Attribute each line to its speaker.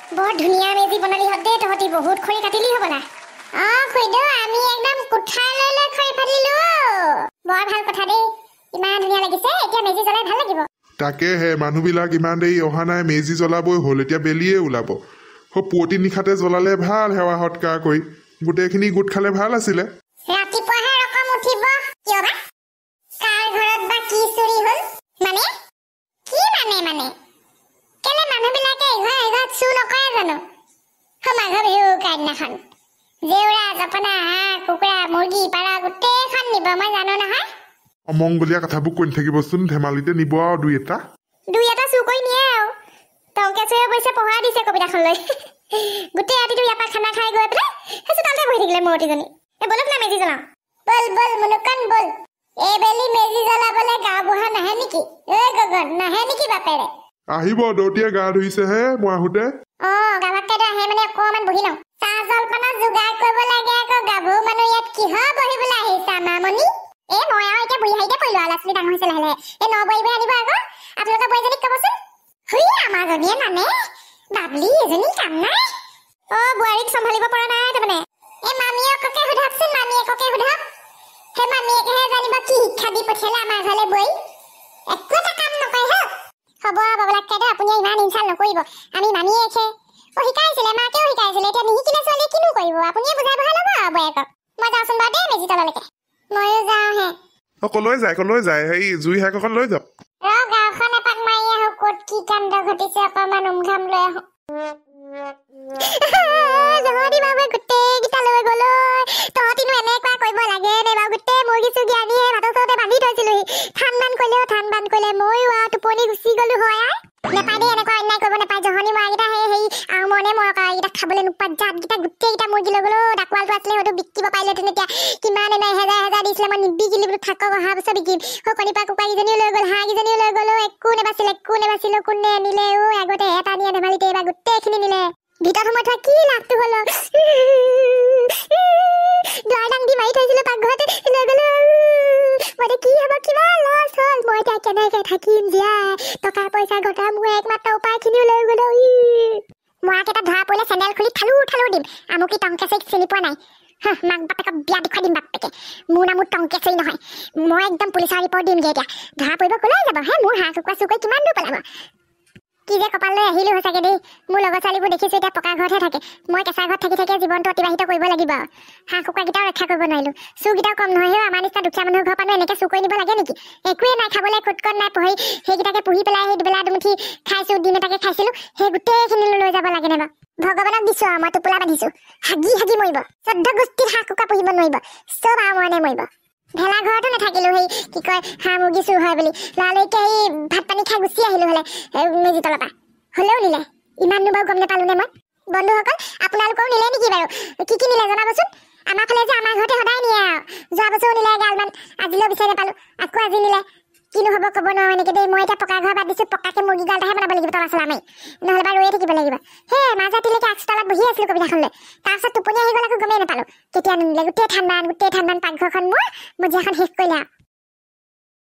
Speaker 1: বৰ ধুনীয়া মেজি বনালি হতে তহতি বহুত খৰি কাটিলি হবলা খুইদো আমি একদম কুঠাৰ লৈ খৰি ফালিলো বৰ ভাল কথা দেই ইমান ধুনীয়া লাগিছে এতিয়া মেজি জ্বলাই ভাল লাগিব
Speaker 2: তাকে হে মানুহবিলাক ইমান দেৰি অহা নাই মেজি জ্বলাবই হ'ল এতিয়া বেলিয়ে ওলাব পুৱতি নিশাতে জ্বলালে ভাল সেৱা সৎকাৰ কৰি গোটেইখিনি গোট খালে ভাল আছিলে
Speaker 1: ৰাতিপুৱাহে ৰকম উঠিব কিয় বা কাৰ ঘৰত বা কি চুৰি হ'ল মানে কি মানে কেলে মানুহবিলাকে এঘৰত চুৰ নকৰে জানো মাঘৰ বিহু কাইদিনাখন জেউৰা জপনা হাঁহ কুকুৰা মুৰ্গী পাৰা গোটেইখন নিব মই জানো নহয়
Speaker 2: অমংগলীয়া কথাবোৰ কৈ নাথাকিবচোন ধেমালিতে নিব আৰু দুই এটা
Speaker 1: চুৰ কৰি নিয়ে আৰু টংকেশ্বৰে অৱশ্যে পঢ়া দিছে কবিতাখন লৈ গোটেই ৰাতিটো ইয়াৰ পৰা খানা খাই গৈ পেলাই সেই চোতালতে বহি থাকিলে মূৰ্তিজনী বলক না মেজি জ্বলাওঁ বল মুনুকণ বল এইবেলি মেজি জ্বলাবলৈ গাঁওবুঢ়া নাহে নেকি গগন নাহে নেকি বাপেৰে
Speaker 2: আহিব দৌতিয়ে গা ধুইছেহে মই আহোঁতে
Speaker 1: গাঁৱতকে আহে মানে অকণমান বহি লওঁ চাহ জলপানৰ যোগাৰ কৰিব লাগে আকৌ গাভৰু মানুহ ইয়াত কিহৰ বহিবলৈ আহিছা মামনি মই আৰু এতিয়া বুঢ়ী হাইতে কৰিলো আৰু ল'ৰা-ছোৱালী ডাঙৰ হৈছে লাহে লাহে ন বোৱাৰীবোৰ আনিব আকৌ আপোনালোকৰ বোৱাৰীজনীক ক'বচোন আমাৰ জনীয়ে মানে বাবলি এজনী কাম নাই বোৱাৰীক চম্ভালিব পৰা নাই তাৰমানে মামীয়েককে সোধকচোন মামীয়েককে সোধক সেই মামীয়েকেহে জানিব কি শিক্ষা দি পঠিয়ালে আমাৰ ঘৰলৈ বোৱাৰী একো এটা কাম নকৰে হ'ব বাবলাকে আপুনি ইমান ইনচাল্ট নকৰিব আমি মামীয়েকহে শিকাইছিলে মাকেও শিকাইছিলে এতিয়া নিশিকিলে ছোৱালীয়ে কিনো কৰিব আপুনিয়ে বুজাই বঢ়াই ল'ব আৰু বোৱাৰীয়েকক মই যাওঁচোন বাৰু দেই মেজি তললৈকে ময়ো যাওঁহে
Speaker 2: কলৈ যায় সেই জুই শাক এখন লৈ যাওক
Speaker 1: গাঁওখন এপাক মাৰি আহো ক'ত কি কাণ্ড ঘটিছে অকণমান উমঘাম লৈ আহো জহতি বাবুৱে গোটেইকেইটা লৈ গ'লো তহঁতিনো এনেকুৱা কৰিব লাগে নে বাৰু গোটেই মুৰ্গী চুৰ্গী আনিহে ভাতৰ চৰতে বান্ধি থৈছিলোহি ঠান বান কৰিলে ময়ো আৰু টোপনি গুচি গ'লো হয় নেপায় দেই এনেকুৱা অন্যায় কৰিব নেপায় জহনি মৰাকেইটা সেই আৰু মনে মৰকাকেইটা খাবলৈ নোপোৱা জাতকেইটা গোটেইকেইটা মুৰ্গী লৈ গ'লো ডাকোৱালটো আছিলে হয়তো বিকিব পাৰিলেহেঁতেন এতিয়া কিমান হেজাৰ দিছিলে মই নিবিকিলি বোলো থাকক অহা বছৰ বিকিম কণীপৰা কুকুৰাকেইজনীও লৈ গ'ল হাঁহকেইজনীও লৈ গ'লো একো নেবাচিলো কোনে নিলে আগতে এটা নিয়ে ধেমালিতে এইবাৰ গোটেইখিনি নিলে ভিতৰত সোমাই থোৱা কি লাভটো হ'ল দুৱাৰ দাং দি মাৰি থৈছিলো পাকঘৰতে লৈ গ'লো মই কি হ'ব কিমান লছ হ'ল মই এতিয়া কেনেকে থাকিম জীয়াই টকা পইচা ঘটা মোৰ একমাত্ৰ উপায়খিনিও লৈ গ'লো মৰাকেইটা ধৰা পৰিলে চেণ্ডেল খুলি ঠালো দিম আমুকি টংকেশ্বৰীক চিনি পোৱা নাই মাক বাপেকক বিয়া দেখুৱাই দিম বাপেকে মোৰ নামো টংকেশ্বৰী নহয় মই একদম পুলিচৰ ৰিপৰ্ট দিমগৈ এতিয়া ধৰা পৰিব ক'লৈ যাব মোৰ হাঁহ কুকুৰা চুকুৰি কিমান দূৰ পেলাব কি যে কপাল লৈ আহিলো সঁচাকে দেই মোৰ লগৰ ছোৱালীবোৰ দেখিছো এতিয়া পকা ঘৰতহে থাকে মই কেঁচা ঘৰত থাকি জীৱনটো অতিবাহিত কৰিব লাগিব আৰু হাঁহ কুকুৰাকেইটাও ৰক্ষা কৰিব নোৱাৰিলো চুৰকেইটাও কম নহয় আমাৰ নিচিনা দুখীয়া মানুহৰ ঘৰৰ পৰা এনেকৈ চুৰ কৰি নিব লাগে নেকি একোৱে নাই খাবলৈ খুটকট নাই পঢ়ি সেইকেইটাকে পুহি পেলাই সেই দুবেলা দুমুঠি খাইছো দিন এটাকে খাইছিলো সেই গোটেইখিনি লৈ যাব লাগে নে বাৰু ভগৱানক দিছো আৰু মই টোপোলা বান্ধিছো হাগি মৰিব 14 গোষ্ঠীৰ হাঁহ কুকুৰা পুহিব নোৱাৰিব চব আৰু মৰণে মৰিব ভেলা ঘৰতো নাথাকিলো সেই কি কয় হাঁহ মুৰ্গী চুৰ হয় বুলি লৰালৰিকে সেই ভাত পানী খাই গুচি আহিলো হ'লে মেজি তলৰ পৰা হ'লেও নিলে ইমাননো বাৰু গম নাপালো নে মই বন্ধুসকল আপোনালোকেও নিলে নেকি বাৰু কি নিলে জনাবচোন আমাৰ ফালে যে আমাৰ ঘৰতে সদায় নিয়ে আৰু যোৱা বছৰো নিলে গালমান আজিলৈও বিচাৰি নাপালো আকৌ আজি নিলে কিনো হ'ব ক'ব নোৱাৰো এনেকৈ দেই মই এতিয়া পকা ঘৰ বাদ দিছো পকাকে মুৰ্গী গালটাহে বনাব লাগিব তলা চলা মাৰি নহ'লে বাৰু ৰৈয়ে থাকিব লাগিব সেই মাজৰাতিলৈকে আগচোতালত বহি আছিলো কবিতাখন লৈ তাৰপিছত টোপনি আহি গ'ল আকৌ গমেই নাপালো কেতিয়া নিলে গোটেই ঠাণ্ডান পাকঘৰখন মোৰ মজিয়াখন শেষ কৰিলে আৰু